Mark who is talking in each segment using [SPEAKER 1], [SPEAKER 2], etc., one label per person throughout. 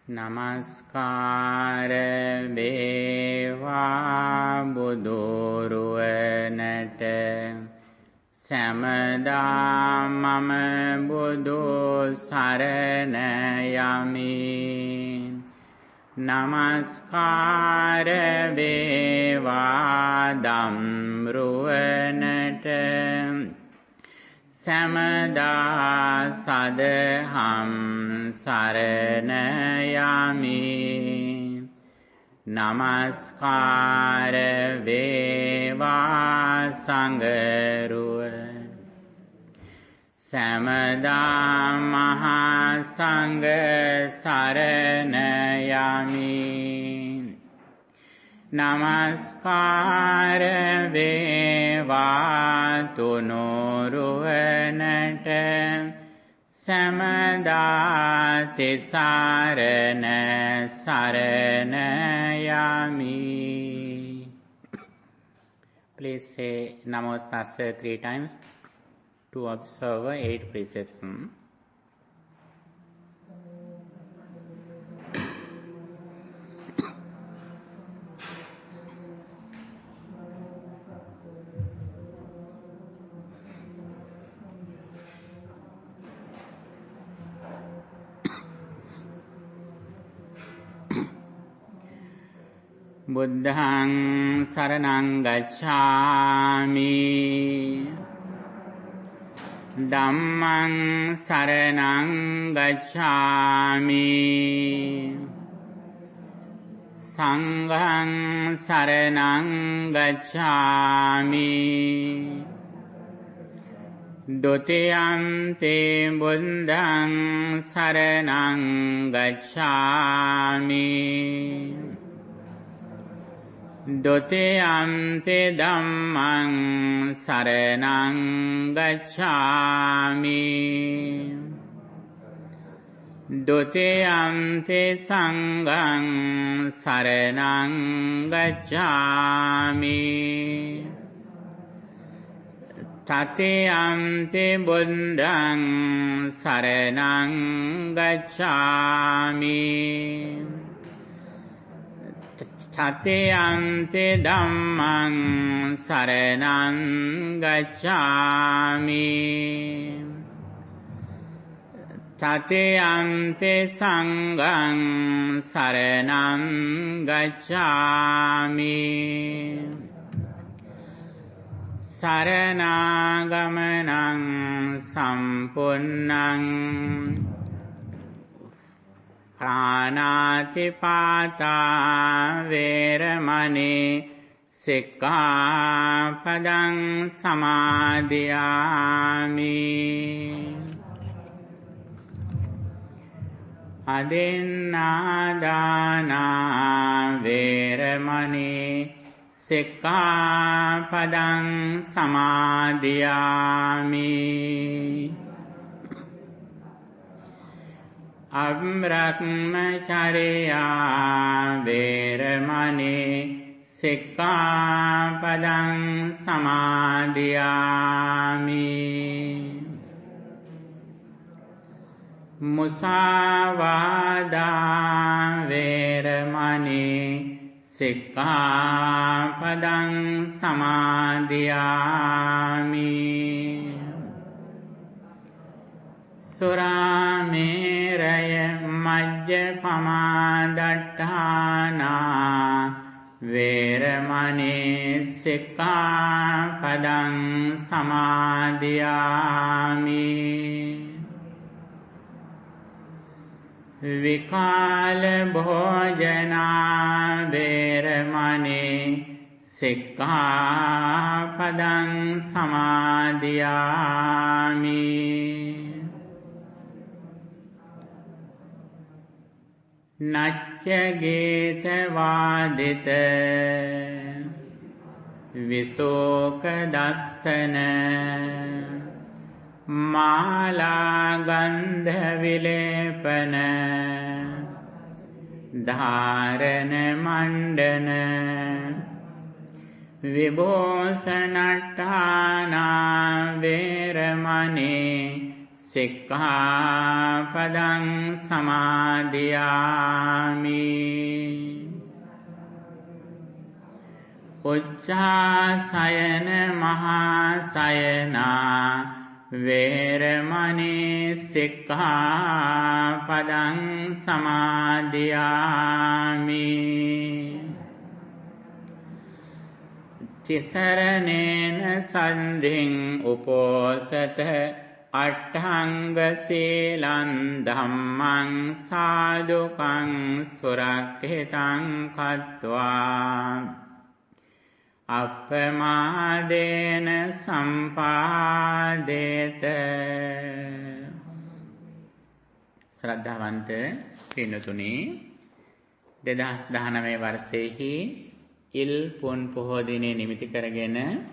[SPEAKER 1] නමස්කාර වේවා බුදුරුවනට සැමදා මම බුදු සරණ යමි. නමස්කාර වේවා ධම්රුවනට සැමදා සදහම් සරණ යමි. නමස්කාර වේවා සංඝරුව සැමදා මහා සංඝ සරණ යමි. නමස්කාර වේවා තුනුරුවනට සැමදා තිසරණ සරණ යමි. Please say Namo Tassa 3 times to observe 8 precepts. බුද්ධං සරණං ගච්ඡාමි. ධම්මං සරණං ගච්ඡාමි. සංඝං සරණං ගච්ඡාමි. ဒုတိယံ තේ බුද්ධං සරණං ගච්ඡාමි. ဒုတိယံ තේ ධම්මං සරණං ගච්ඡාමි. ဒုတိယံ තේ සංඝං සරණං ගච්ඡාමි. တတိယံ තේ බුද්ධං සරණං ගච්ඡාමි. တတိယံ තේ ධම්මං සරණං ගච්ඡාමි. တတိယံ තේ සංඝං සරණං ගච්ඡාමි. සරණාගමනං සම්පුන්නං පාණාතිපාතා වේරමණී සික්ඛාපදං සමාදියාමි. අදින්නාදානා වේරමණී සික්ඛාපදං සමාදියාමි. අබ්‍රහ්මචර්යා වේරමණී සික්ඛාපදං සමාදියාමි. මුසාවාදා වේරමණී සික්ඛාපදං සමාදියාමි. සුරාමේරය මජ්ජපමා දට්ඨානා වේරමණී සික්ඛාපදං සමාදියාමි. විකාල භෝජනා වේරමණී සික්ඛාපදං සමාදියාමි. නච්ච ගීත වාදිත විසෝක දස්සන මාලා ගන්ධ විලේපන ධාරණ මණ්ඩන විභූෂණට්ඨානා වේරමණී සික්ඛාපදං සමාදියාමි උච්චාසයන මහාසයනා වේරමණී සික්ඛාපදං සමාදියාමි තිසරණේන සන්ධින් උපෝසත අට්ඨංග සීලං ධම්මං සාදුකං සුරක්ඛිතං කତ୍වා අප්පමාදේන සම්පාදේත ශ්‍රද්ධාවන්ත පින්තුනි 2019 වර්ෂයේහි ඉල් පුන් පොහෝ දිනේ නිමිති කරගෙන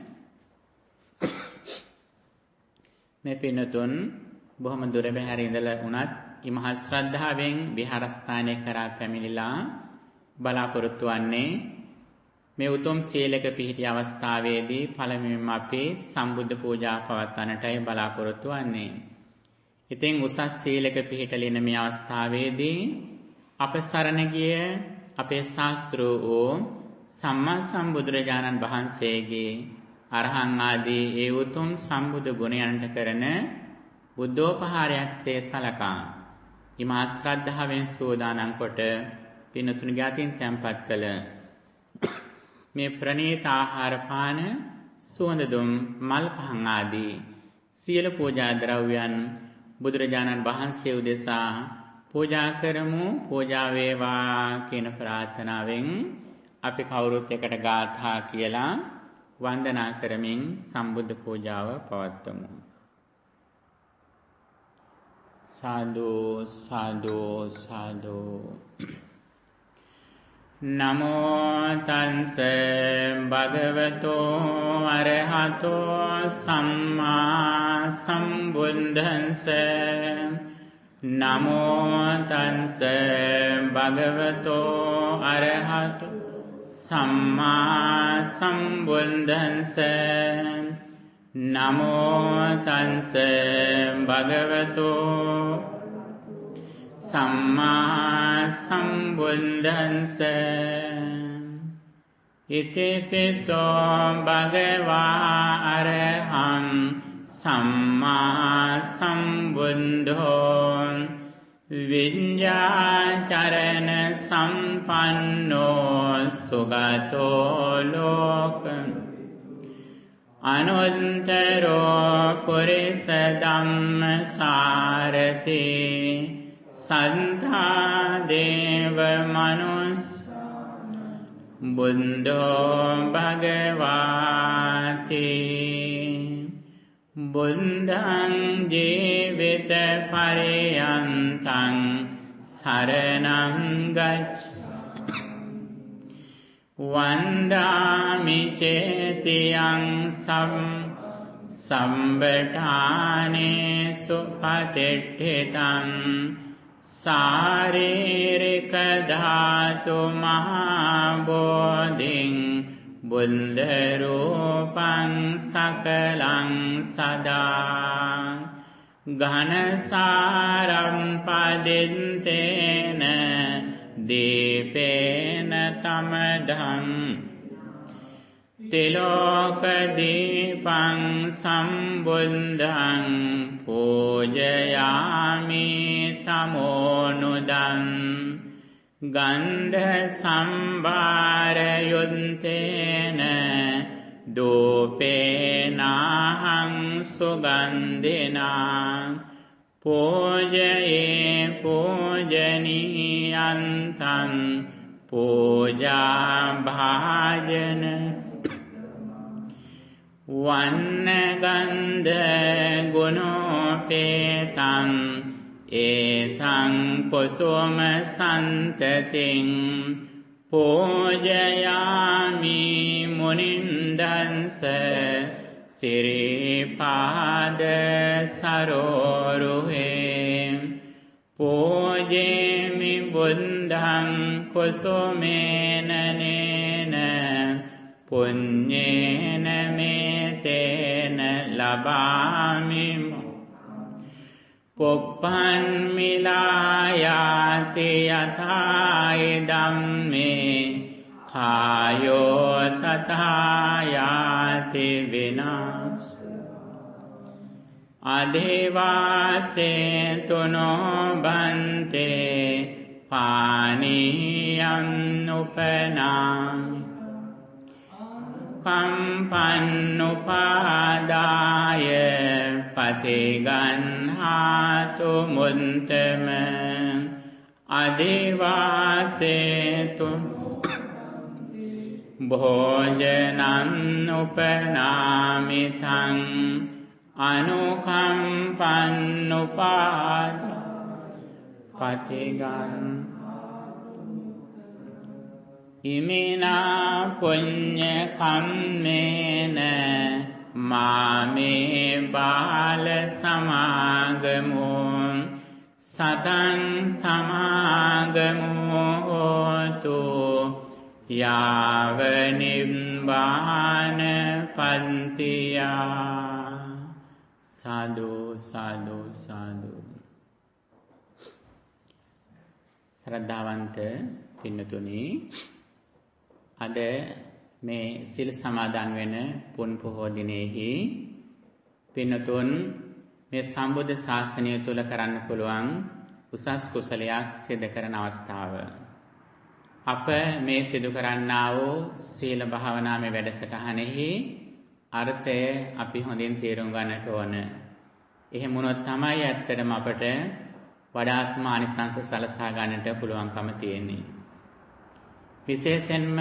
[SPEAKER 1] මේ පින්තුන් බොහොම දුර බැහැර ඉඳලා වුණත් ඉමහත් ශ්‍රද්ධාවෙන් විහාරස්ථානයේ කරා පැමිණිලා බලාපොරොත්තු වන්නේ මේ උතුම් සීලක පිහිටි අවස්ථාවේදී පළමුවෙන්ම අපි සම්බුද්ධ පූජා පවත්වන්නටයි බලාපොරොත්තු වෙන්නේ. ඉතින් උසස් සීලක පිහිටලින මේ අවස්ථාවේදී අප සරණ ගිය අපේ ශාස්ත්‍රෝ වූ සම්මා සම්බුදුරජාණන් වහන්සේගේ අරහං ආදී ඒ උතුම් සම්බුදු ගුණයන්ට කරන බුද්ධෝපහාරයක්සේ සලකා ඉමා ශ්‍රද්ධාවෙන් සෝදානම් කොට පින්තුන්ගේ අතින් තැන්පත් කළ මේ ප්‍රණීත ආහාර පාන සුවඳ දුම් මල් පහන් ආදී සියලු පූජා ද්‍රව්‍යයන් බුදුරජාණන් වහන්සේ උදෙසා පූජා කරමු. පූජා වේවා කියන ප්‍රාර්ථනාවෙන් අපි කවුරුත් එකට ගාථා කියලා වන්දනා කරමින් සම්බුද්ධ පූජාව පවත්වමු. සාදු සාදු සාදු. නමෝ තංස භගවතෝ අරහතෝ සම්මා සම්බුද්දංස. නමෝ තංස භගවතෝ අරහතෝ සම්මා සම්බුද්දංස. නමෝ තංස භගවතෝ සම්මා සම්බුද්දංස. ඉතිපිසෝ භගවා අරහං සම්මා සම්බුද්ධෝ විඤ්ඤාචරණ සම්පන්නෝ සුගතෝ ලෝක අනුත්තරෝ පුරිස ධම්ම සාරති සන්තා දේව මනුස්ස බුද්ධෝ භගවාති. බුද්ධං ජීවිත පරියන්තං සරණං ගච්ඡ වන්දාමි චේතියං සම්බඨානේ සුපතිට්ඨිතං සාරීරික ධාතු මහා බෝධින් බුද්ධ රූපං සකලං සදා ඝනසාරම් පදින්තේන දීපේන තමධං තිලෝක දීපං සම්බුද්ධං පූජයාමි තමෝනුදං ගන්ධ සම්භාර යුන්තේන දෝපේනාහං සුගන්ධිනා පූජයේ පූජනීයන්තං පූජා භාජන වන්න ගන්ධ ගුණෝපේතං ඒතං කුසුම සන්තතින් පූජයාමි මුනින්දංස සිරිපාද සරෝරුහේ පූජේමි බුද්ධං කුසුමේන නේන පුඤ්ඤේන මේතේන ලබාමි පුප්පන් මිලායාති යථාය ධම්මේ කායෝ තථායාති විනාශ අදේවාසේ තුනෝ බන්තේ පානියං උපනාමි කම්පන්නුපාදාය පතිගන්හාතු මුන්තම අදේවාසේතු භෝජනං උපනාමිතං අනුකම්පන්නුපාදා පතිගන් ඉමිනා පුඤ්ඤ කම්මේන මාමේ බාල සමාගමෝ සතං සමාගමෝ හෝතු යාව නිබ්බාන පන්තියා සාදු සාදු සාදු. ශ්‍රද්ධාවන්ත පින්නතුනි, අද මේ සිල් සමාදන් වෙන පුන් පොහෝ දිනෙහි පින්නතුන් මේ සම්බුද්ධ ශාසනය තුල කරන්න පුළුවන් උසස් කුසලයක් සිදු කරන අවස්ථාව. අප මේ සිදු කරන්නා වූ සීල භාවනාවේ වැඩසටහනෙහි අර්ථය අපි හොඳින් තේරුම් ගන්නට ඕන. එහෙම වුණොත් තමයි ඇත්තටම අපට වඩාත්ම ආනිසංස සලසා ගන්නට පුළුවන්කම තියෙන්නේ. විශේෂයෙන්ම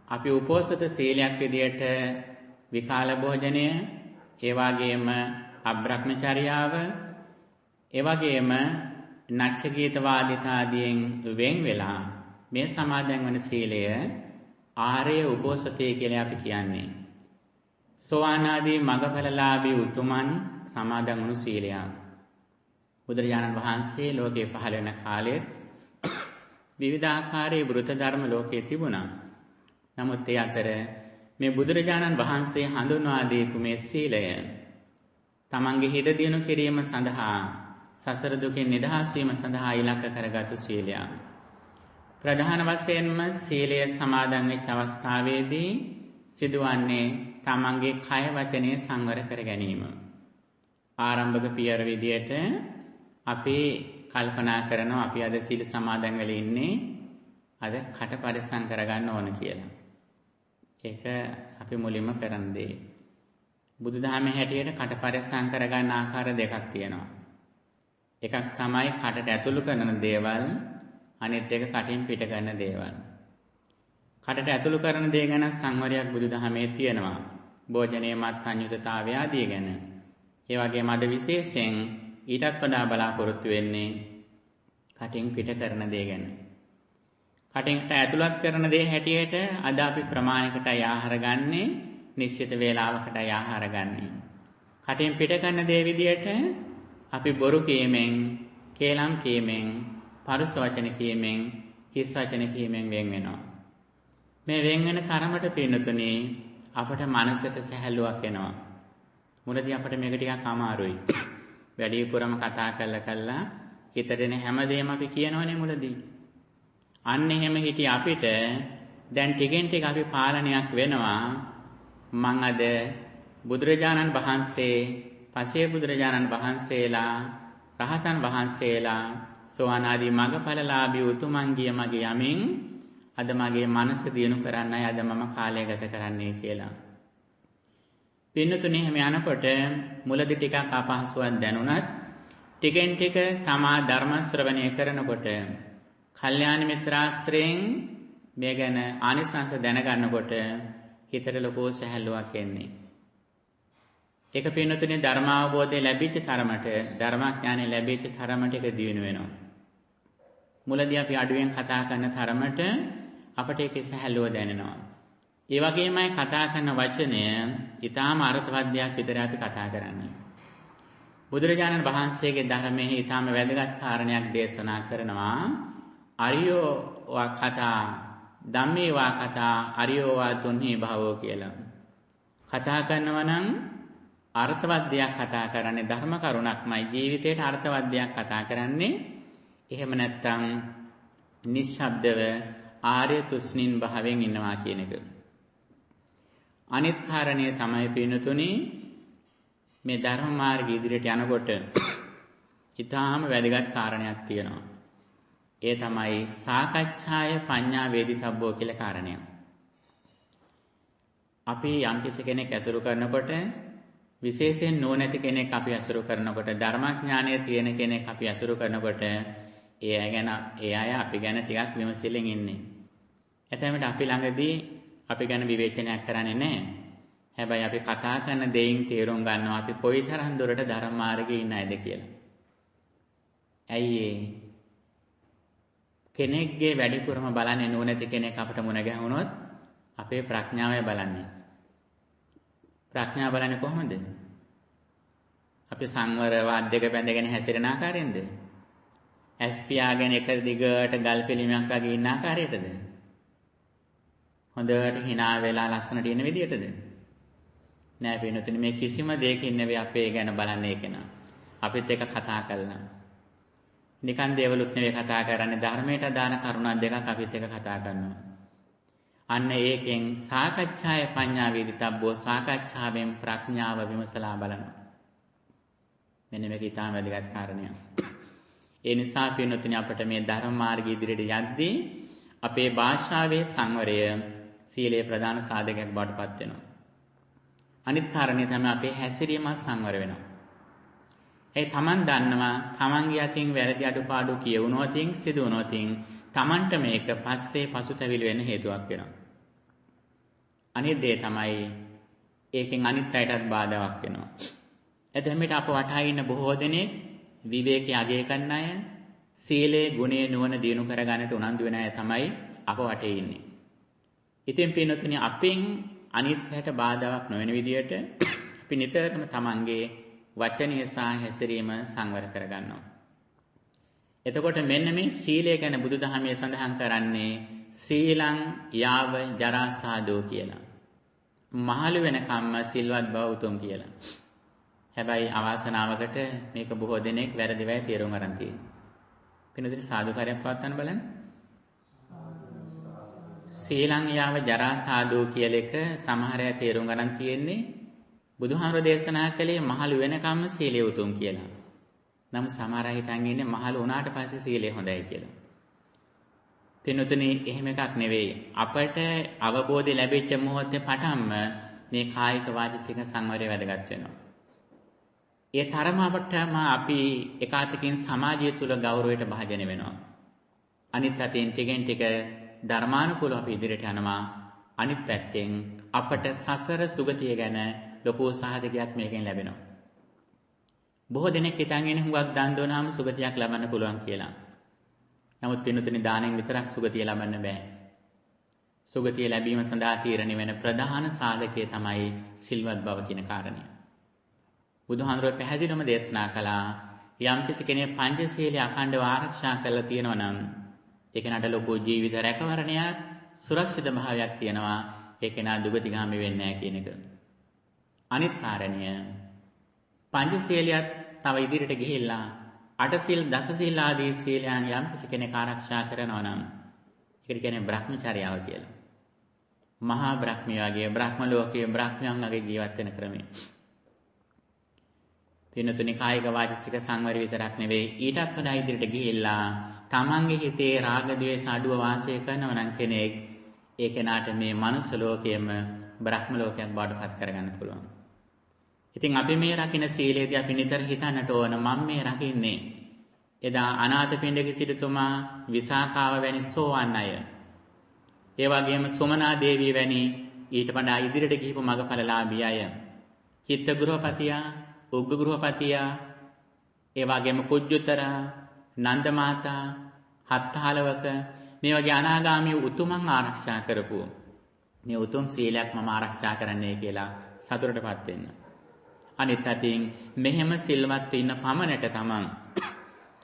[SPEAKER 1] අපි උපෝසත සීලයක් විදියට විකාල භෝජනය, ඒ වගේම අබ්‍රහ්මචර්යාව, ඒ වගේම නච්චගීත වාදිතාදීන් වෙන් වෙලා මේ සමාදන් වන සීලය ආර්ය උපෝසතය කියලා අපි කියන්නේ. සෝවාන් ආදී මඟඵලලාභී උතුමන් සමාදන් වුණු සීලයක්. බුදුරජාණන් වහන්සේ ලෝකේ පහළ වෙන කාලෙත් විවිධාකාරයේ වෘත ධර්ම ලෝකයේ තිබුණා. නමුත් ඒ අතර මේ බුදුරජාණන් වහන්සේ හඳුන්වා දීපු මේ සීලය තමන්ගේ හිත දියුණු කිරීම සඳහා, සසර දුකින් නිදහස් වීම සඳහා ඉලක්ක කරගත්තු සීලයක්. ප්‍රධාන වශයෙන්ම සීලය සමාදන් වෙච්ච අවස්ථාවේදී සිදුවන්නේ තමන්ගේ කය වචනය සංවර කර ගැනීම. ආරම්භක පියවර විදියට අපි කල්පනා කරනවා අපි අද සීල සමාදන් වෙලා ඉන්නේ අද කට පරිස්සම් කරගන්න ඕන කියලා. ඒක අපි මුලින්ම කරන දේ. බුදුදහමේ හැටියට කට පරිස්සම් කරගන්න ආකාර දෙකක් තියෙනවා. එකක් තමයි කටට ඇතුළු කරන දේවල්, අනිත් එක කටින් පිට කරන දේවල්. කටට ඇතුළු කරන දේ ගැන සංවරයක් බුදුදහමේ තියෙනවා. භෝජනයේ මත් අඤ්‍යුතතාවය ආදී ගැන. ඒ වගේම අද විශේෂයෙන් ඊටත් වඩා බලාපොරොත්තු වෙන්නේ කටින් පිට කරන දේ ගැන. කටින් ඇතුළත් කරන දේ හැටියට අද අපි ප්‍රමාණයකටයි ආහාර ගන්නේ, නිශ්චිත වේලාවකටයි ආහාර ගන්නේ. කටින් පිට කරන දේ විදියට අපි බොරු කීමෙන්, කේලම් කීමෙන්, පරුස වචන කීමෙන්, හිස් වචන කීමෙන් වෙන් වෙනවා. මේ වෙන් වෙන තරමට පින්නතුනේ අපට මනසට සැහැල්ලුවක් එනවා. මුලදී අපට මේක ටිකක් අමාරුයි. වැඩිපුරම කතා කළා හිතට හැමදේම අපි කියනවනේ මුලදී. අන්න එහෙම හිටිය අපිට දැන් ටිකෙන් ටික අපි පාලනයක් වෙනවා. මං අද බුදුරජාණන් වහන්සේ, පසේ බුදුරජාණන් වහන්සේලා, රහතන් වහන්සේලා, සෝවාන් ආදී මඟඵලලාභී උතුමන්ගේ මගේ යමින් අද මගේ මනස දියුණු කරන්නයි අද මම කාලය ගත කරන්නේ කියලා. පින්නතුනේ හැම යනකොට මුලදී ටිකක් අපහසුවක් දැනුණත් ටිකෙන් ටික තමා ධර්ම ශ්‍රවණය කරනකොට, කල්යාණ මිත්‍රාශ්‍රයෙන් මේ ගැන ආනිසංස දැනගන්නකොට හිතට ලොකු සැහැල්ලුවක් එන්නේ. ඒක පින්නතුනේ ධර්මාවබෝධය ලැබිච්ච තරමට, ධර්මඥානය ලැබිච්ච තරමට ඒක දියුණු වෙනවා. මුලදී අපි අඩුවෙන් කතා කරන තරමට අපට ඒක සැහැල්ලුව දැනෙනවා. ඒ වගේමයි කතා කරන වචනය ඊටාම අර්ථවත් දෙයක් විතරයි අපි කතා කරන්නේ. බුදුරජාණන් වහන්සේගේ ධර්මයේ ඊටාම වැදගත් කාරණයක් දේශනා කරනවා. අරියෝ වා කතා, ධම්මේ වා කතා, අරියෝ වා තුන්හි භවෝ කියලා. කතා කරනවා නම් අර්ථවත් දෙයක් කතා කරන්නේ ධර්ම කරුණක්මයි ජීවිතේට අර්ථවත් දෙයක් කතා කරන්නේ. එහෙම නැත්නම් නිශ්ශබ්දව ආර්ය තුෂ්ණින් භාවයෙන් ඉන්නවා කියන එක. අනිත් කාරණය තමයි පින්නතුනි මේ ධර්ම මාර්ගය ඉදිරියට යනකොට ඊටාම වැදගත් කාරණයක් තියෙනවා. ඒ තමයි සාකච්ඡාය පඤ්ඤා වේදිතබ්බෝ කියලා කාරණය. අපි යම්කිසි කෙනෙක් ඇසුරු කරනකොට විශේෂයෙන් නොනැති කෙනෙක් අපි ඇසුරු කරනකොට ධර්මඥානය තියෙන කෙනෙක් අපි ඇසුරු කරනකොට ඒ අය අපි ගැන ටිකක් විමසිල්ලෙන් ඉන්නේ. එතැනට අපි ළඟදී අපි ගැන විවේචනයක් කරන්නේ නැහැ. හැබැයි අපි කතා කරන දෙයින් තේරුම් ගන්නවා අපි කොයිතරම් දුරට ධර්ම මාර්ගයේ ඉන්න අයද කියලා. ඇයි කෙනෙක්ගේ වැඩිපුරම බලන්නේ නොනැති කෙනෙක් අපට මුණ ගැහුනොත් අපේ ප්‍රඥාවයි බලන්නේ. ප්‍රඥාව බලන්නේ කොහොමද? අපි සංවර වාද්‍යක බැඳගෙන හැසිරෙන ආකාරයෙන්ද? ඇස් පියාගෙන එක දිගට ගල් පිළිමයක් වගේ ඉන්න ආකාරයටද? හොඳට hina වෙලා ලස්සනට ඉන්න විදියටද? නෑ පින්නතුනි මේ කිසිම දෙයකින් නෙවෙයි අපේ ගැන බලන්නේ කෙනා. අපිත් එක කතා කළා. නිකන් දේවලුත් නෙවෙයි කතා කරන්නේ ධර්මයට දාන කරුණා දෙකක් අපිත් එක කතා කරනවා. අන්න ඒකෙන් සාකච්ඡාය පඤ්ඤා වේදිතබ්බෝ සාකච්ඡාවෙන් ප්‍රඥාව විමසලා බලනවා. මෙන්න මේක ඊටම වැදගත් කාරණයක්. ඒ නිසා පින්නතුනි අපිට මේ ධර්ම මාර්ගය ඉදිරියට යද්දී අපේ භාෂාවේ සංවරය සීලේ ප්‍රධාන සාධකයක් බවට පත් වෙනවා. අනිත් කාරණේ තමයි අපේ හැසිරීම සංවර වෙනවා. ඒ තමන් දන්නවා තමන්ගේ අතින් වැරදි අඩුපාඩු කියවුනොතින් සිදුවුනොතින් තමන්ට මේක පස්සේ පසුතැවිලි වෙන්න හේතුවක් වෙනවා. අනිත් දේ තමයි ඒකෙන් අනිත් අයටත් බාධාවක් වෙනවා. එතෙමෙට අප වටා ඉන්න බොහෝ දෙනෙක් විවේකී අගය කරන අය, සීලේ ගුණේ නුවණ දිනු කරගන්නට උනන්දු වෙන අය තමයි අප වටේ ඉන්නේ. ඉතින් පින්නතුනි අපෙන් අනිත් අයට බාධාවක් නොවන විදියට අපි නිතරම තමන්ගේ වචනීය සහ හැසිරීම සංවර කරගන්නවා. එතකොට මෙන්න මේ සීලය ගැන බුදුදහමේ සඳහන් කරන්නේ සීලං යාව ජරා සාදෝ කියලා. මහලු වෙනකම්ම සිල්වත් බව උතුම් කියලා. හැබැයි අවාසනාවකට මේක බොහෝ දෙනෙක් වැරදි වෙයි තේරුම් ගන්න තියෙනවා. පින්නදින සාදුකාරයක් පවත්වන්න බලන්න. සීලං යාව ජරා සාදෝ කියලා එක සමහර අය තේරුම් ගන්න තියෙන්නේ බුදුහාමුදුරේ දේශනා කළේ මහලු වෙනකම්ම සීලය උතුම් කියලා. නමුත් සමහර අය හිතන් ඉන්නේ මහලු වුණාට පස්සේ සීලය හොඳයි කියලා. පින්නතුනි එහෙම එකක් නෙවෙයි. අපට අවබෝධය ලැබෙච්ච මොහොතේ පටන්ම මේ කායික වාචික සංවරය වැදගත් වෙනවා. ඒ තරම අපටම අපි එකාතකින් සමාජය තුල ගෞරවයට භාජනය වෙනවා. අනිත් අතින් ටිකෙන් ටික ධර්මානුකූලව අපි ඉදිරියට යනවා. අනිත් පැත්තෙන් අපට සසර සුගතිය ගැන ලොකු සාධකයක් මේකෙන් ලැබෙනවා. බොහෝ දෙනෙක් හිතන් ඉන්නේ හුඟක් දන් දුන්නාම සුගතියක් ලබන්න පුළුවන් කියලා. නමුත් පින්නතුනි දානෙන් විතරක් සුගතිය ලබන්න බෑ. සුගතිය ලැබීම සඳහා තීරණය වෙන ප්‍රධාන සාධකය තමයි සිල්වත් බව කියන කාරණය. බුදුහාමුදුරුවෝ පැහැදිලිවම දේශනා කළා යම් කෙනෙක් පංචශීලයේ අඛණ්ඩව ආරක්ෂා කරලා තියෙනවා නම් ඒක නට ලොකු ජීවිත රැකවරණයක් සුරක්ෂිත භාවයක් තියෙනවා. ඒක නා දුගතිගාමී වෙන්නේ නැහැ කියන එක. අනිත් කාරණය පංචශීලියත් තව ඉදිරියට ගිහිල්ලා අටසිල් දසසිල් ආදී සීලයන් යම් කෙනෙක් ආරක්ෂා කරනවා නම් ඒකට කියන්නේ බ්‍රහ්මචර්යාව කියලා. මහා බ්‍රහ්මිය වගේ බ්‍රහ්ම ලෝකයේ බ්‍රහ්මයන් වගේ ජීවත් වෙන ක්‍රමය. පින්නතුනි කායික වාචික සංවර විතරක් නෙවෙයි ඊටත් වඩා ඉදිරියට ගිහිල්ලා තමන්ගේ හිතේ රාග ద్వේෂ අඩුව වාසය කරනවා නම් කෙනෙක් ඒ කෙනාට මේ මනුස්ස ලෝකයේම බ්‍රහ්ම ලෝකයක් බවට පත් කරගන්න පුළුවන්. ඉතින් අපි මේ රකින්න සීලයේදී අපි නිතර හිතන්නට ඕන මම මේ රකින්නේ එදා අනාථපිණ්ඩික සිටුතුමා විසාකාව වැනි සෝවන් අය ඒ වගේම සුමනා දේවිය වැනි ඊට වඩා ඉදිරියට ගිහිපු මගඵලලාභී අය චිත්ත ගෘහපතියා උග්ග ගෘහපතියා ඒ වගේම කුජ්ජුතර නන්ද මාතා හත්හලවක මේ වගේ අනාගාමී උතුමන් ආරක්ෂා කරපු මේ උතුම් සීලයක් මම ආරක්ෂා කරන්නයි කියලා සතුටටපත් වෙන්න. අනිත් අතින් මෙහෙම සිල්වත් ඉන්න පමණට තමන්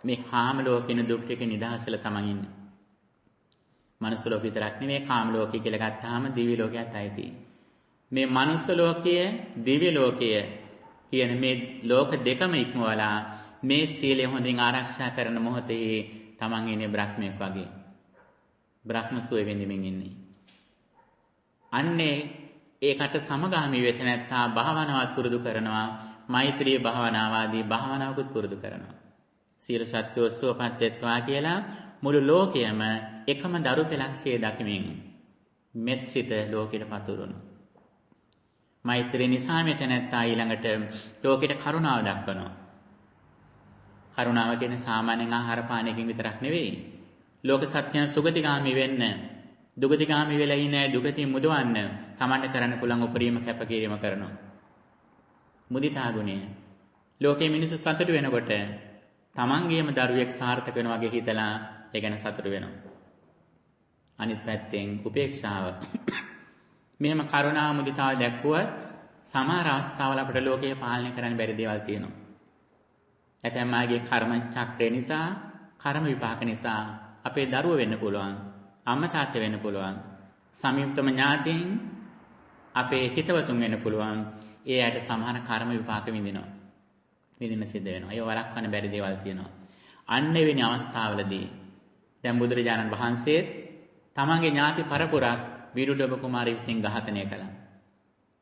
[SPEAKER 1] මේ කාම ලෝකෙන දුක් ටික නිදහසල තමන් ඉන්නේ. මනුස්ස ලෝක විතරක් නෙමෙයි කාම ලෝකය කියලා ගත්තාම දිව්‍ය ලෝකයත් ඇති. මේ මනුස්ස ලෝකය දිව්‍ය ලෝකය කියන මේ ලෝක දෙකම ඉක්මවලා මේ සීලය හොඳින් ආරක්ෂා කරන මොහොතේ තමන් ඉන්නේ බ්‍රහ්මයෙක් වගේ. බ්‍රහ්ම සුවය විඳින්මින් ඉන්නේ. අන්නේ ඒකට සමගාමී වෙත නැත්තා භාවනාවත් පුරුදු කරනවා. මෛත්‍රී භාවනාව ආදී භාවනාවකුත් පුරුදු කරනවා. සියලු සත්වෝ සුවපත් වෙත්වා කියලා මුළු ලෝකයම එකම දරු පෙළක්සේ දකිමින් මෙත්සිත ලෝකෙට පතුරවනවා. මෛත්‍රී නිසා මෙත නැත්තා ඊළඟට ලෝකෙට කරුණාව දක්වනවා. කරුණාව කියන්නේ සාමාන්‍යයෙන් ආහාර පානයකින් විතරක් නෙවෙයි. ලෝක සත්‍යයන් සුගතිගාමී වෙන්න, දුගතිගාමී වෙලා ඉන්නේ දුගතිය මුදවන්න තමන්ට කරන්න පුළුවන් උපරිම කැපකිරීම කරනවා. මුදිතා ගුණය. ලෝකයේ මිනිස්සු සතුටු වෙනකොට තමන්ගේම දරුවෙක් සාර්ථක වෙනවා වගේ හිතලා ඒ ගැන සතුටු වෙනවා. අනිත් පැත්තෙන් උපේක්ෂාව. මෙහෙම කරුණා මුදිතාව දැක්වුවත් සමහර අවස්ථාවල අපිට ලෝකය පාලනය කරන්න බැරි දේවල් තියෙනවා. ඇතැම් අයගේ කර්ම චක්‍රය නිසා, කර්ම විපාක නිසා අපේ දරුවෝ වෙන්න පුළුවන්, අම්මා තාත්තා වෙන්න පුළුවන්, සමීපතම ඥාතීන්, අපේ හිතවතුන් වෙන්න පුළුවන්. ඒ ඇයට සමහර කර්ම විපාක විඳිනවා. විඳින්න සිද්ධ වෙනවා. ඒව වළක්වන්න බැරි දේවල් තියෙනවා. අන්න වෙන අවස්ථාවලදී දැන් බුදුරජාණන් වහන්සේ තමන්ගේ ඥාති පරපුරක් විරුඩබ කුමාරී විසින් ඝාතනය කළා.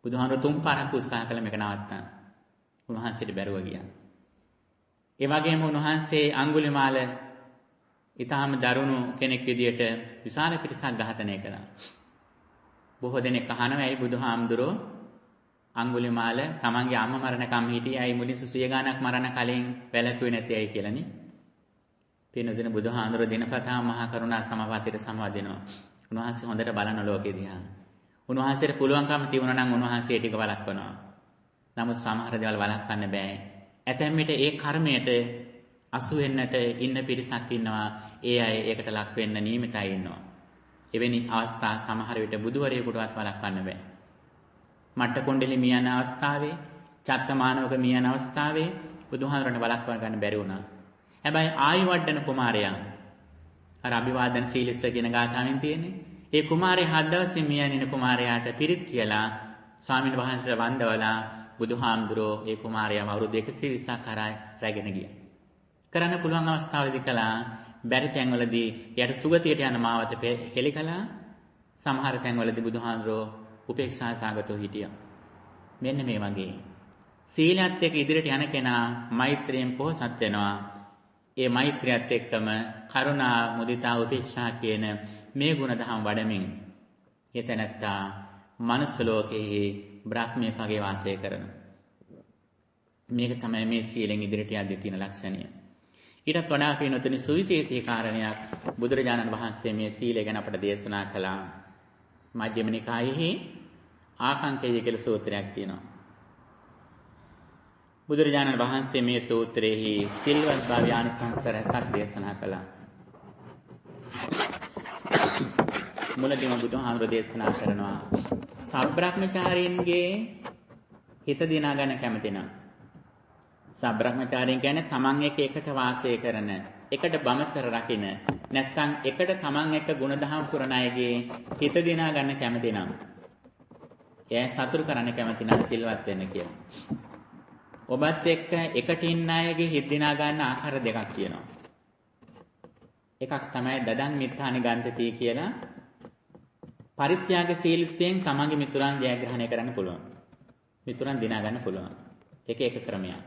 [SPEAKER 1] බුදුහාමුදුරු තුන් පාරක් උත්සාහ කළ මේක නවත්තන්න. උන්වහන්සේට බැරුව ගියා. ඒ වගේම උන්වහන්සේ අඟුලිමාල ඊටාම දරුණු කෙනෙක් විදියට විශාල පිරිසක් ඝාතනය කළා. බොහෝ දෙනෙක් අහනවා ඇයි බුදුහාමුදුරෝ අඟුලිමාල තමන්ගේ අම්මා මරණකම් හිටියේ ඇයි මුලින් 100 ගාණක් මරණ කලින් වැළකුවේ නැති ඇයි කියලානේ. පින්නදින බුදුහාමුදුරෝ දිනපතා මහා කරුණා සමවතිට සමවදිනවා. උන්වහන්සේ හොඳට බලන ලෝකෙ දිහා. උන්වහන්සේට පුළුවන්කම තියුණා නම් උන්වහන්සේ ටික වළක්වනවා. නමුත් සමහර දේවල් වළක්වන්න බෑ. ඇතැම් විට ඒ කර්මයට අසු වෙන්නට ඉන්න පිරිසක් ඉන්නවා. ඒ අය ඒකට ලක් වෙන්න නියමිතයි ඉන්නවා. එවැනි අවස්ථා සමහර විට බුදුවරයෙකුටවත් වළක්වන්න බෑ. මට්ට කොණ්ඩලි මියන අවස්ථාවේ, චත්තමානවක මියන අවස්ථාවේ බුදුහාමුදුරන්ට වළක්වා ගන්න බැරි වුණා. හැබැයි ආයුවඩන කුමාරයා අර අභිවාදන සීලස්ස කියන ගාථාවෙන් තියෙන්නේ. ඒ කුමාරයා 7 දවසේ මියනින කුමාරයාට පිරිත් කියලා ස්වාමීන් වහන්සේට වන්දවලා බුදුහාමුදුරෝ ඒ කුමාරයාම අවුරුදු 120ක් කරා රැගෙන ගියා. කරන්න පුළුවන් අවස්ථාවලදී කළා. බැරි තැන්වලදී යට සුගතියට යන මාවත හෙලි කළා. සමහර තැන්වලදී බුදුහාමුදුරෝ උපේක්ෂා සාගතව හිටියා. මෙන්න මේ වගේ සීලයත් එක්ක ඉදිරියට යන කෙනා මෛත්‍රියෙන් පොහොසත් වෙනවා. ඒ මෛත්‍රියත් එක්කම කරුණා, මුදිතා, උපේක්ෂා කියන මේ ගුණ දහම් වඩමින් යතනත්තා මනුස්ස ලෝකයේ බ්‍රහ්මයෙක් වගේ වාසය කරනවා. මේක තමයි මේ සීලෙන් ඉදිරියට යද්දී තියෙන ලක්ෂණය. ඊටත් වඩා පින්නතුනි සුවිශේෂී කාරණයක් බුදුරජාණන් වහන්සේ මේ සීලය ගැන අපට දේශනා කළා. මජ්ක්‍ධිම නිකායෙහි ආකංකය කියලා සූත්‍රයක් තියෙනවා. බුදුරජාණන් වහන්සේ මේ සූත්‍රයේහි සිල්වත් භාවය ආනිසංස රැසක් දේශනා කළා. මුලදීම බුදුහාමුදුරේ දේශනා කරනවා සබ්‍රහ්මචාරීන්ගේ හිත දිනා ගන්න කැමති නම් සබ්‍රහ්මචාරීන් කියන්නේ තමන් එකට වාසය කරන, එකට බමසර රකින්න, නැත්නම් එකට තමන් එක්ක ගුණධම් පුරන අයගේ හිත දිනා ගන්න කැමති නම් එයා සතුරු කරන්න කැමති නම් සිල්වත් වෙන්න කියලා. ඔබත් එක්ක එකට ඉන්න අයගේ හිත දිනා ගන්න ආකාර දෙකක් තියෙනවා. එකක් තමයි දදං මිත්තානි ගන්තති කියලා පරිත්‍යාග සීලයෙන් තමන්ගේ මිතුරන් ජයග්‍රහණය කරන්න පුළුවන්. මිතුරන් දිනා ගන්න පුළුවන්. ඒක එක ක්‍රමයක්.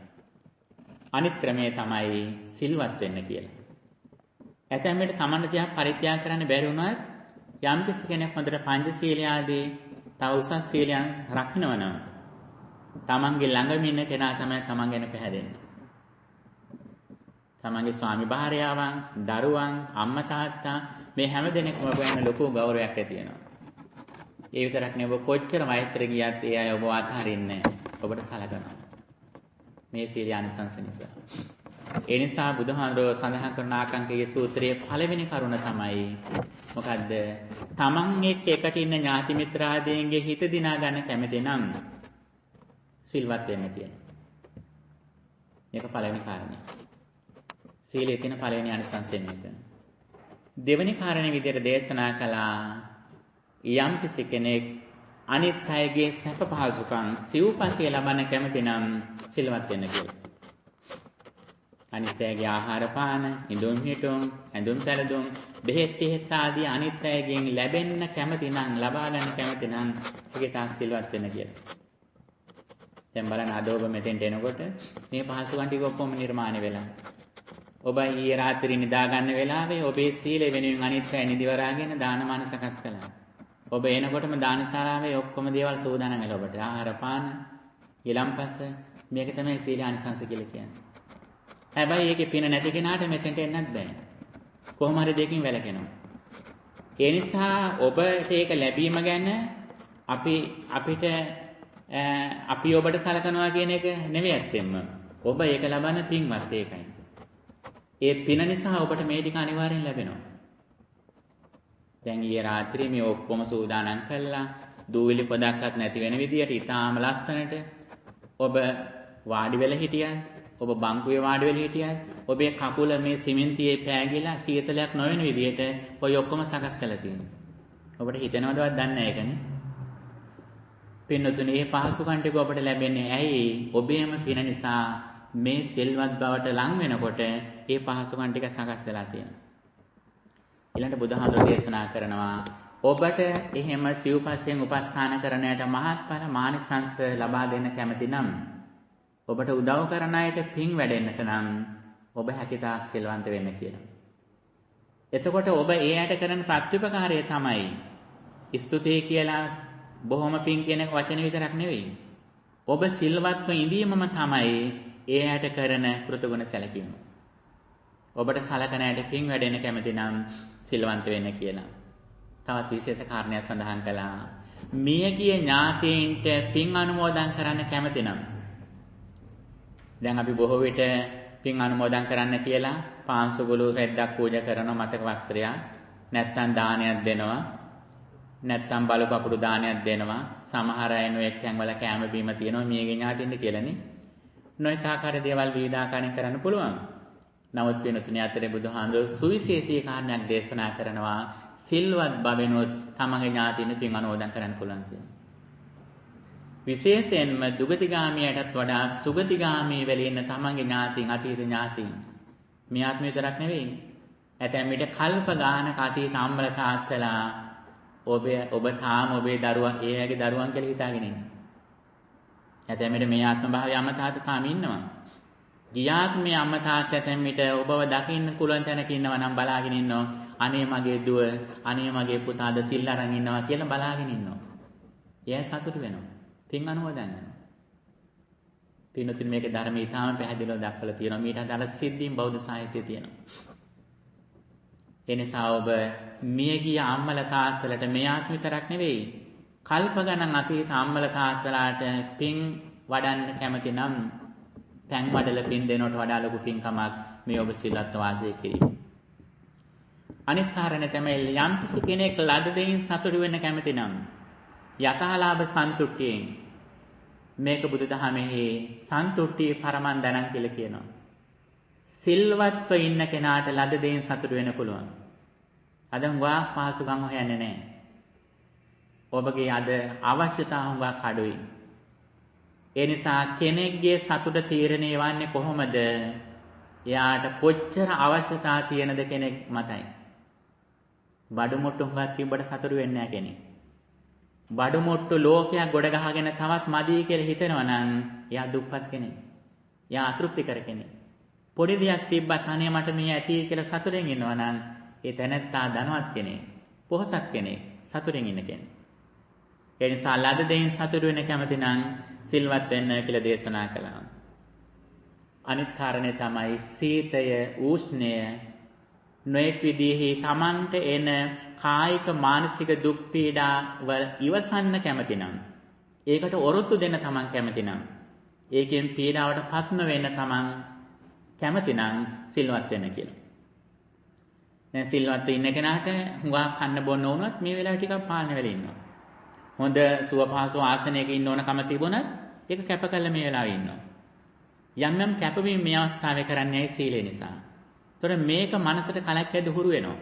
[SPEAKER 1] අනිත් ක්‍රමය තමයි සිල්වත් වෙන්න කියලා. ඇතැම් විට තමන්ට දිහා පරිත්‍යාග කරන්න බැරි වුණත් යම් කිසි කෙනෙක් හොඳට පංචශීලය ආදී තව උසස් සීලයන් රකින්නවනම් තමන්ගේ ළඟම ඉන්න කෙනා තමයි තමන් ගැන පැහැදෙන්නේ. තමන්ගේ ස්වාමි භාර්යාවන්, දරුවන්, අම්මා තාත්තා මේ හැම දෙනෙක්ම ඔබ ගැන ලොකු ගෞරවයක් ඇති වෙනවා. ඒ විතරක් නෙවෙයි ඔබ කොච්චර වයසට ගියත් ඒ අය ඔබ අත්හරින්නේ ඔබට සලකනවා. මේ සීල ආනිසංස නිසා. ඒ නිසා බුදුහාමුදුරුවෝ සඳහන් කරන ආකාංකයේ සූත්‍රයේ පළවෙනි කරුණ තමයි මොකද්ද? තමන් එකට ඉන්න ඥාති මිත්‍රාදීන්ගේ හිත දිනා ගන්න කැමති නම් සිල්වත් වෙන්න කියනවා. මේක පළවෙනි කාරණේ. සීලයේ තියෙන පළවෙනි ආනිසංසය මේක. දෙවෙනි කාරණේ විදිහට දේශනා කළා යම් කෙනෙක් අනිත් අයගේ සැප පහසුකම් සිව්පස්සේ ලබන්න කැමති නම් සිල්වත් වෙන්න කියලා. අනිත් අයගේ ආහාර පාන, ඉඳුම් හිටුම්, ඇඳුම් පැළඳුම්, බෙහෙත් ආදී අනිත් අයගෙන් ලැබෙන්න කැමති නම්, ලබා ගන්න කැමති නම් ඒකේ තාක් සිල්වත් වෙන්න කියලා. දැන් බලන්න අද ඔබ මෙතෙන්ට එනකොට මේ පහසුකම් ටික ඔක්කොම නිර්මාණය වෙලා. ඔබ ඊයේ රාත්‍රියේ නිදා ගන්න වෙලාවේ ඔබේ සීලය වෙනුවෙන් අනිත් අය නිදිවරාගෙන දානමාන සකස් කළා. ඔබ එනකොටම දානශාලාවේ ඔක්කොම දේවල් සූදානම් වෙලා ඔබට ආහාර පාන, ඊළම්පස මේක තමයි සීල අනිසංස කියලා කියන්නේ. හැබැයි ඒකේ පින නැති කෙනාට මෙතෙන්ට එන්නත් බෑ. කොහොම හරි දෙකින් වැළකෙනවා. ඒ නිසා ඔබට ඒක ලැබීම ගැන අපි ඔබට සලකනවා කියන එක නෙවෙයි ඇත්තෙන්ම. ඔබ ඒක ලබන පින්වත් ඒකයි. ඒ පින නිසා ඔබට මේ ටික අනිවාර්යෙන් ලැබෙනවා. දැන් ඊයේ රාත්‍රියේ මේ ඔක්කොම සූදානම් කළා දූවිලි පොදක්වත් නැති වෙන විදියට ඉතාම ලස්සනට ඔබ වාඩි වෙලා හිටියා. ඔබ බංකුවේ වාඩි වෙලා හිටියා. ඔබේ කකුල මේ සිමෙන්තියේ පෑගිලා සීතලයක් නොවන විදියට ඔය ඔක්කොම සකස් කරලා තියෙනවා. ඔබට හිතෙනවදවත් දන්නේ නැහැ ඒකනේ. පින්නතුනේ මේ පහසුකම් ටික ඔබට ලැබෙන්නේ ඇයි? ඔබේම පින නිසා මේ සිල්වත් බවට ලං වෙනකොට මේ පහසුකම් ටික සකස් වෙලා තියෙනවා. ඊළඟට බුදුහාමුදුරුවෝ දේශනා කරනවා ඔබට එහෙම සිව්පස්යෙන් උපස්ථාන කරණයට මහත්ඵල මානසංස ලබා දෙන්න කැමති නම් ඔබට උදව් කරන අයට පින් වැඩෙන්නට නම් ඔබ හැකියතාක් සිල්වන්ත වෙන්න කියලා. එතකොට ඔබ ඒ අයට කරන ප්‍රත්‍යුපකාරය තමයි ස්තුතියි කියලා බොහොම පින් කියන වචන විතරක් නෙවෙයි. ඔබ සිල්වත්ව ඉඳීමම තමයි ඒ අයට කරන කෘතගුණ සැලකීම. ඔබට සලකන අයට පින් වැඩෙන්න කැමති නම් සිල්වන්ත වෙන්න කියලා. තවත් විශේෂ කාරණයක් සඳහන් කළා. මියගිය ඥාතීන්ට පින් අනුමෝදන් කරන්න කැමති නම් දැන් අපි බොහෝ විට පින් අනුමෝදන් කරන්න කියලා පාන්සුගුළු රෙද්දක් පූජා කරනවා, මතක වස්ත්‍රයක්, නැත්නම් දානයක් දෙනවා, නැත්නම් බලු පපුඩු දානයක් දෙනවා. සමහර අය නොඑක් තැන්වල කැම බීම තියෙනවා මියගිය ඥාතීන්ට කියලානේ. නොඑක ආකාර දේවල් විවිධ ආකාරයෙන් කරන්න පුළුවන්. නමුත් වෙනතුනේ අතරේ බුදුහාමුදුරුවෝ සුවිශේෂී කාරණයක් දේශනා කරනවා. සිල්වත් බවෙනොත් තමගේ ඥාතීන් පින් අනුමෝදන් කරන්න පුළුවන් කියලා. විශේෂයෙන්ම දුගතිගාමියටත් වඩා සුගතිගාමී වෙලා ඉන්න තමගේ ඥාතීන්, අතීත ඥාතීන්. මේ ආත්ම විතරක් නෙවෙයි. ඇතැම් විට කල්ප ගානක අතීත අම්මලා තාත්තලා ඔබ තාම ඔබේ දරුවා ඒ ඇගේ දරුවන් කියලා හිතාගෙන ඉන්නේ. ඇතැම් විට මේ ආත්ම භාවයේ අම්මා තාත්තා තාම ඉන්නවා. ගියාත් මේ අම්මා තාත්තා ඇතැම් විට ඔබව දකින්න පුළුවන් තැනක ඉන්නවා නම් බලාගෙන ඉන්නවා. අනේ මගේ දුව, අනේ මගේ පුතා අද සිල් අරන් ඉන්නවා කියලා බලාගෙන ඉන්නවා. එයා සතුටු වෙනවා. පින් අනුමෝදන්. පින්නතුන් මේකේ ධර්මයේ ඊටාම පැහැදිලිව දක්වලා තියෙනවා. මීට අදාළ සිද්ධීන් බෞද්ධ සාහිත්‍යයේ තියෙනවා. ඒ නිසා ඔබ මියගිය අම්මලා තාත්තලාට මේ ආත්ම විතරක් නෙවෙයි, කල්ප ගණන් අතීත අම්මලා තාත්තලාට පින් වඩන්න කැමති නම් පෑන් වඩල පින් දෙනවට වඩා ලොකු පින්කමක් මේ ඔබ සිල්වත් වාසය කිරීම. අනිත් කාරණේ තමයි යම් කෙනෙක් ලද දෙයින් සතුටු වෙන්න කැමති නම් යථාලාභ සන්තුට්ඨියෙන් මේක බුදුදහමෙහි සන්තුට්ඨිය පරමං ධනං කියලා කියනවා. සිල්වත්ව ඉන්න කෙනාට ලද දෙයින් සතුටු වෙන්න පුළුවන්. අද හුඟක් පහසුකම් හොයන්නේ නැහැ. ඔබගේ අද අවශ්‍යතා හුඟක් අඩුයි. ඒ නිසා කෙනෙක්ගේ සතුට තීරණය වන්නේ කොහොමද? එයාට කොච්චර අවශ්‍යතා තියෙනද කෙනෙක් මතයි. බඩු මුට්ටු හුඟක් තිබ්බට සතුටු වෙන්නේ නැහැ කෙනෙක්. බඩු මුට්ටු ලෝකයක් ගොඩ ගහගෙන තවත් මදි කියලා හිතනවා නම් එයා දුප්පත් කෙනෙක්. එයා අතෘප්තිකර කෙනෙක්. පොඩි දෙයක් තිබ්බත් අනේ මට මේ ඇති කියලා සතුටෙන් ඉන්නවා නම් ඒ තැනත්තා ධනවත් කෙනෙක්, පොහොසත් කෙනෙක්, සතුටෙන් ඉන්න කෙනෙක්. ඒ නිසා ලද දෙයින් සතුටු වෙන්න කැමති නම් සිල්වත් වෙන්න කියලා දේශනා කළා. අනිත් කාරණේ තමයි සීතය, උෂ්ණය නොඑක් විදිහේ තමන්ට එන කායික මානසික දුක් පීඩා වල ඉවසන්න කැමති නම්, ඒකට ඔරොත්තු දෙන්න තමන් කැමති නම්, ඒකෙන් පීඩාවට පත් නොවෙන්න තමන් කැමති නම් සිල්වත් වෙන්න කියලා. දැන් සිල්වත් ඉන්න කෙනාට හුඟක් කන්න බොන්න වුණත් මේ වෙලාවේ ටිකක් පාලනය වෙලා ඉන්නවා. හොඳ සුවපහසු ආසනයක ඉන්න ඕනකම තිබුණත් ඒක කැප කළ මේ වෙලාවේ ඉන්නවා. යම් යම් කැපවීම මේ අවස්ථාවේ කරන්නේ සීලය නිසා. ඒතොර මේක මනසට කලක් ඇද හුරු වෙනවා.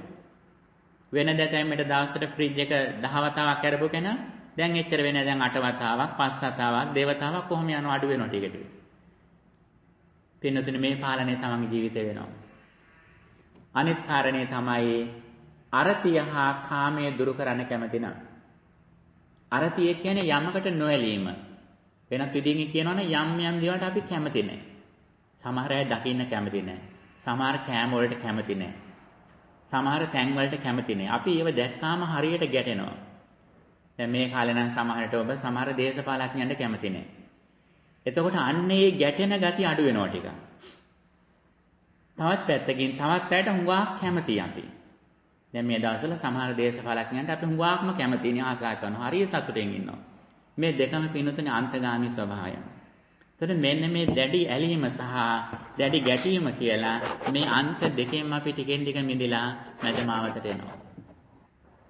[SPEAKER 1] වෙන දැතැම්මට දවසට ෆ්‍රිජ් එක 10 වතාවක් කරපු කෙනා දැන් එච්චර වෙන්නේ දැන් 8 වතාවක් 5 වතාවක් දේවතාවක් කොහොම යනවා අඩු වෙනවා ටික ටික. පින්නතුනේ මේ පාලනය තමන්ගේ ජීවිතේ වෙනවා. අනිත් කාරණේ තමයි අරතිය හා කාමයේ දුරු කරන්න කැමති නම්. අරතිය කියන්නේ යමකට නොඇලීම. වෙනත් විදිහකින් කියනවනම් යම් දේවල්ට අපි කැමති නැහැ. සමහර අය දකින්න කැමති නැහැ. සමහර කෑම වලට කැමති නැහැ. සමහර තැන් වලට කැමති නැහැ. අපි ඒව දැක්කාම හරියට ගැටෙනවා. දැන් මේ කාලේ නම් සමහරට ඔබ සමහර දේශපාලඥයන්ට කැමති නැහැ. එතකොට අන්නේ ගැටෙන ගති අඩු වෙනවා ටික. තවත් පැත්තකින් තවත් අයට හුඟක් කැමතියි අපි. දැන් මේ දවස්වල සමහර දේශපාලඥයන්ට අපි හුඟක්ම කැමතියි ආසා කරනවා. හරිය සතුටින් ඉන්නවා. මේ දෙකම පින්නතුනේ අන්තගාමී ස්වභාවය. එතකොට මෙන්න මේ දැඩි ඇලීම සහ දැඩි ගැටීම කියලා මේ අන්ත දෙකෙන්ම අපි ටිකෙන් ටික මිදලා මැදමාවතට එනවා.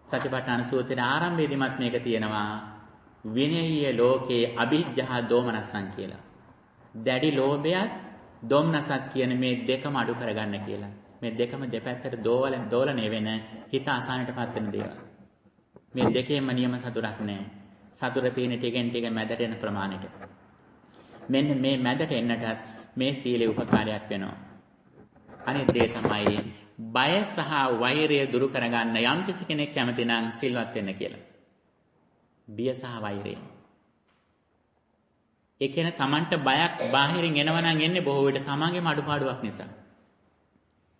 [SPEAKER 1] සතිපට්ඨාන සූත්‍රයේ ආරම්භයේදීමත් මේක තියෙනවා. විනයීය ලෝකේ අභිජ්ජා දෝමනස්සං කියලා. දැඩි ලෝභයත් දොම්නසත් කියන මේ දෙකම අඩු කරගන්න කියලා. මේ දෙකම දෙපැත්තට දෝලණය වෙන හිත අසහනටපත් වෙන දේවල්. මේ දෙකේම නියම සතුටක් නැහැ. සතුට තියෙන ටිකෙන් ටික මැදට එන ප්‍රමාණයට. මෙන්න මේ මැදට එන්නටත් මේ සීලේ උපකාරයක් වෙනවා. අනිත් දේ තමයි බය සහ වෛරය දුරු කරගන්න යම්කිසි කෙනෙක් කැමති නම් සිල්වත් වෙන්න කියලා. බිය සහ වෛරය. ඒ කියන්නේ Tamanට බයක් බාහිරින් එනවා නම් එන්නේ බොහෝ විට Tamanගේම අඩුපාඩුවක් නිසා.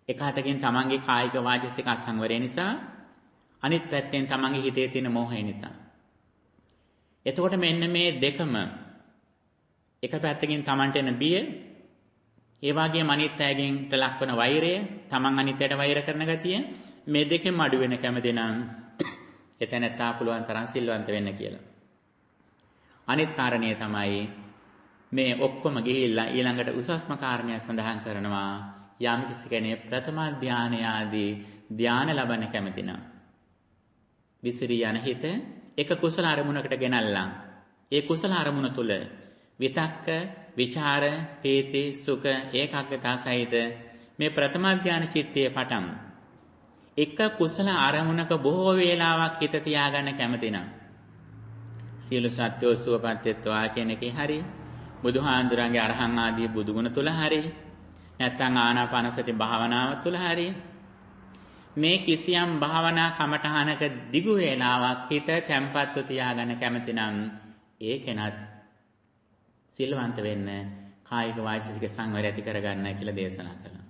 [SPEAKER 1] එක හතකින් Tamanගේ කායික වාචික අසංවරය නිසා, අනිත් පැත්තෙන් Tamanගේ හිතේ තියෙන මෝහය නිසා. එතකොට මෙන්න මේ දෙකම එක පැත්තකින් Tamanට එන බිය, ඒ වගේම අනිත් අයගෙන් ලක්වන වෛරය, Taman අනිත් අයට වෛර කරන ගතිය, මේ දෙකෙන්ම අඩු වෙන කැමති නම් එතනත්තා පුළුවන් තරම් සිල්වන්ත වෙන්න කියලා. අනිත් කාරණය තමයි මේ ඔක්කොම ගිහිල්ලා ඊළඟට උසස්ම කාරණය සඳහන් කරනවා යම් කිසි කෙනෙක් ප්‍රථම ධානය ආදී ධාන ලබන්න කැමති නම් විසිරී යන හිත එක කුසල අරමුණකට ගෙනල්ලා ඒ කුසල අරමුණ තුල විතක්ක, විචාර, පීති, සුඛ, ඒකාග්‍රතාව සහිත මේ ප්‍රථම ධාන චිත්තයේ පටන් එක කුසල අරමුණක බොහෝ වේලාවක් හිත තියාගන්න කැමති නම් සියලු සත්‍යෝ සුවපත් වෙත්වා කියන එකේ හරි බුදුහාඳුරන්ගේ අරහං ආදී බුදුගුණ තුල හරි නැත්නම් ආනාපාන සති භාවනාව තුල හරි මේ කිසියම් භාවනා කමඨහනක දිගු වේලාවක් හිත තැම්පත්ව තියාගන්න කැමති නම් ඒ කෙනත් සිල්වන්ත වෙන්න කායික වාචික සංවරය ඇති කරගන්න කියලා දේශනා කළා.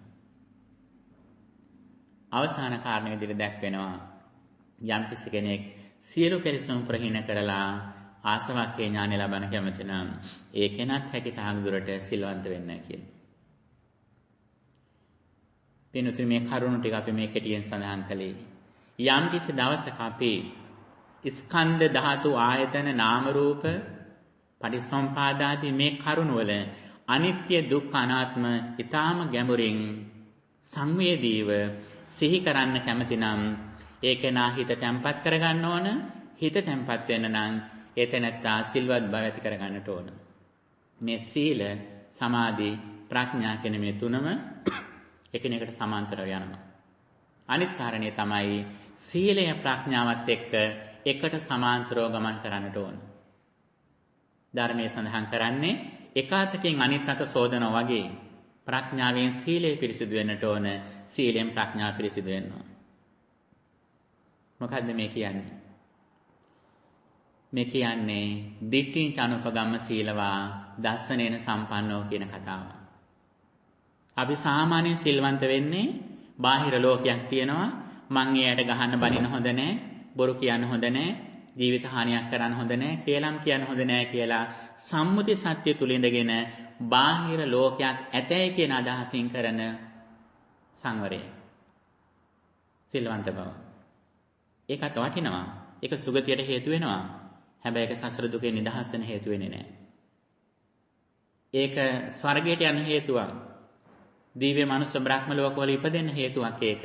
[SPEAKER 1] අවසාන කාරණේ විදිහට දැක්වෙනවා යම් කිසි කෙනෙක් සියලු කෙලෙසුන් ප්‍රහීන කරලා ආසවක්ඛේ ඥානය ලබන්න කැමති නම් ඒ කෙනත් හැකි තාක් දුරට සිල්වන්ත වෙන්න කියලා. පින්තුනි මේ කරුණු ටික අපි මේ කෙටියෙන් සඳහන් කළේ යම් කිසි දවසක අපි ස්කන්ධ ධාතු ආයතන නාම රූප පටිසම්පාදාදී මේ කරුණ වල අනිත්‍ය දුක්ඛ අනාත්ම ඊටාම ගැඹුරින් සංවේදීව සිහි කරන්න කැමති නම් ඒක නා හිත තැම්පත් කරගන්න ඕන. හිත තැම්පත් වෙන්න නම් ඒ තැනත්තා සිල්වත් බව ඇති කරගන්නට ඕන. මේ සීල, සමාධි, ප්‍රඥා කියන මේ තුනම එකිනෙකට සමාන්තරව යනවා. අනිත් කාරණේ තමයි සීලය ප්‍රඥාවත් එක්ක එකට සමාන්තරව ගමන් කරන්නට ඕන. ධර්මයේ සඳහන් කරන්නේ එක අතකින් අනිත් අත සෝදනවා වගේ ප්‍රඥාවෙන් සීලය පිරිසිදු වෙන්නට ඕන. සීලෙන් ප්‍රඥා පිරිසිදු වෙන්න ඕන. මොකද්ද මේ කියන්නේ? මේ කියන්නේ දිට්ඨිං චනුපගම්ම සීලවා දස්සනේන සම්පන්නෝ කියන කතාව. අපි සාමාන්‍යයෙන් සිල්වන්ත වෙන්නේ බාහිර ලෝකයක් තියෙනවා. මං එයාට ගහන්න බනින්න හොඳ නැහැ, බොරු කියන්න හොඳ නැහැ, ජීවිත හානියක් කරන්න හොඳ නැහැ, කේලම් කියන්න හොඳ නැහැ කියලා සම්මුති සත්‍ය තුල ඉඳගෙන බාහිර ලෝකයක් ඇතයි කියන අදහසින් කරන සංවරය. සිල්වන්ත බව. ඒකත් වටිනවා. ඒක සුගතියට හේතු වෙනවා. හැබැයි ඒක සසර දුකේ නිදහස් වෙන හේතු වෙන්නේ නැහැ. ඒක ස්වර්ගයට යන හේතුවක්. දිව්‍ය මනුෂ්‍ය බ්‍රහ්ම ලෝකවල ඉපදෙන්න හේතුවක් ඒක.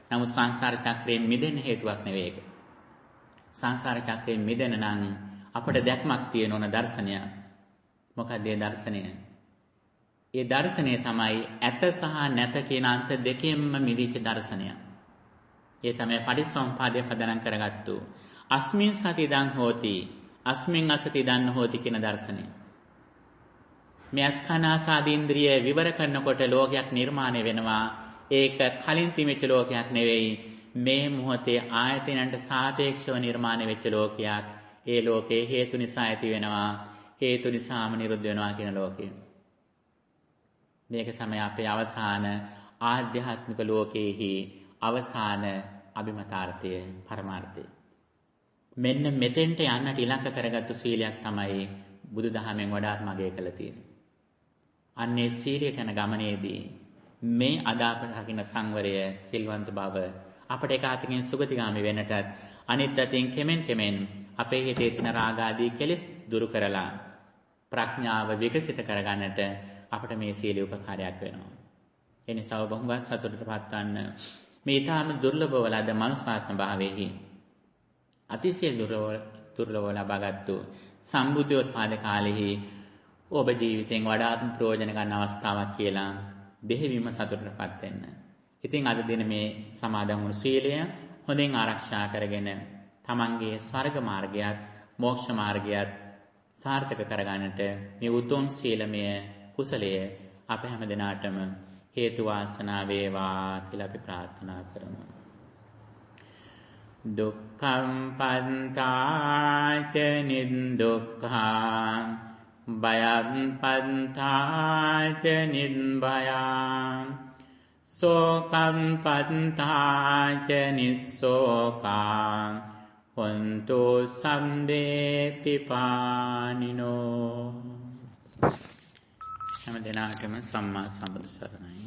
[SPEAKER 1] නමුත් සංසාර චක්‍රයෙන් මිදෙන්න හේතුවක් නෙවෙයි ඒක. සංසාර චක්‍රයෙන් මිදෙන්න නම් අපට දැක්මක් තියෙන ඕන දර්ශනය. මොකක්ද ඒ දර්ශනය? ඒ දර්ශනය තමයි ඇත සහ නැත කියන අන්ත දෙකෙන්ම මිදිච්ච දර්ශනය. ඒ තමයි පටිච්චසමුප්පාදය පදනම් කරගත්තු. අස්මින් සති දං හෝති අස්මින් අසති දන්න හෝති කියන දර්ශනය. මේ අස්කනාසාදීන්ද්‍රිය විවර කරනකොට ලෝකයක් නිර්මාණය වෙනවා. ඒක කලින් තිබෙච්ච ලෝකයක් නෙවෙයි. මේ මොහොතේ ආයතනයන්ට සාපේක්ෂව නිර්මාණය වෙච්ච ලෝකයක්. ඒ ලෝකේ හේතු නිසා ඇති වෙනවා. හේතු නිසාම නිරුද්ධ වෙනවා කියන ලෝකය. මේක තමයි අපේ අවසාන ආධ්‍යාත්මික ලෝකයේහි අවසාන අභිමතාර්ථය පරමාර්ථය. මෙන්න මෙතෙන්ට යන්නට ඉලක්ක කරගත්තු සීලයක් තමයි බුදුදහමෙන් වඩාත් මගේ කළ තියෙන්නේ. අන්නේ සීලයට යන ගමනේදී මේ අදාපට රකින්න සංවරය, සිල්වන්ත බව අපට එක අතකින් සුගතිගාමී වෙන්නටත් අනිත් අතින් කෙමෙන් අපේ හිතේ තියෙන රාග ආදී කෙලෙස් දුරු කරලා ප්‍රඥාව විකසිත කරගන්නට අපට මේ සීලය උපකාරයක් වෙනවා. ඒ නිසා ඔබ හුඟක් සතුටටපත් වන්න. මේ ඊටාම දුර්ලභව ලද මනුෂ්‍යාත්ම භාවයේහි අතිශය දුර්ලභව ලබාගත්තු සම්බුද්ධෝත්පාද කාලෙහි ඔබ ජීවිතෙන් වඩාත්ම ප්‍රයෝජන ගන්න අවස්ථාවක් කියලා දෙහිවීම සතුටටපත් වෙන්න. ඉතින් අද දින මේ සමාදන් වුණු සීලය හොඳින් ආරක්ෂා කරගෙන තමන්ගේ ස්වර්ග මාර්ගයත් මෝක්ෂ මාර්ගයත් සාර්ථක කරගන්නට මේ උතුම් සීලමය කුසලය අප හැම දිනාටම හේතු වාසනා වේවා කියලා අපි ප්‍රාර්ථනා කරමු. දුක්ඛං පන්තාච නිදුක්ඛං භයං පන්තාච නිබ්භයං සෝකං පන්තාච නිස්සෝකං හොන්තු සම්බේ පිපානිනෝ. හැම දිනාටම සම්මා සම්බුදු සරණයි.